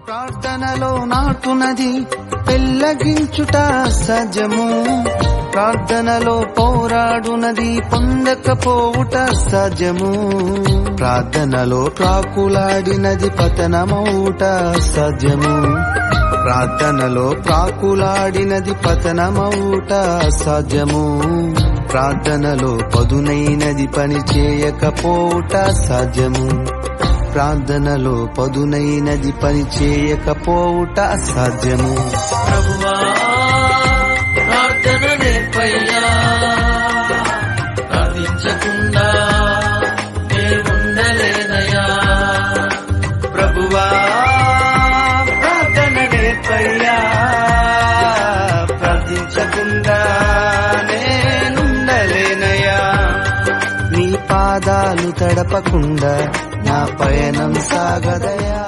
ప్రార్థనలో నాటునది పెళ్ళగించుట సహజము, ప్రార్థనలో పోరాడునది పొందకపోవుట సహజము, ప్రార్థనలో ప్రాకులాడినది పతనమవుట సహజము, ప్రార్థనలో ప్రాకులాడినది పతనమవుట సహజము, ప్రార్థనలో పదునైనది పని చేయకపోవుట సహజము, ప్రార్థనలో పదునైనది పని చేయకపోవుట అసాధ్యము. ప్రభువా ప్రార్థన నేర్పయ్యా, ప్రార్థించకుండా నేనుండలేనయ్యా. ప్రభువా ప్రార్థన నేర్పయ్యా, ప్రార్థించకుండా నేనుండలేనయ్యా. నీ పాదాలు తడపకుండా నా పయనం సాగదయా.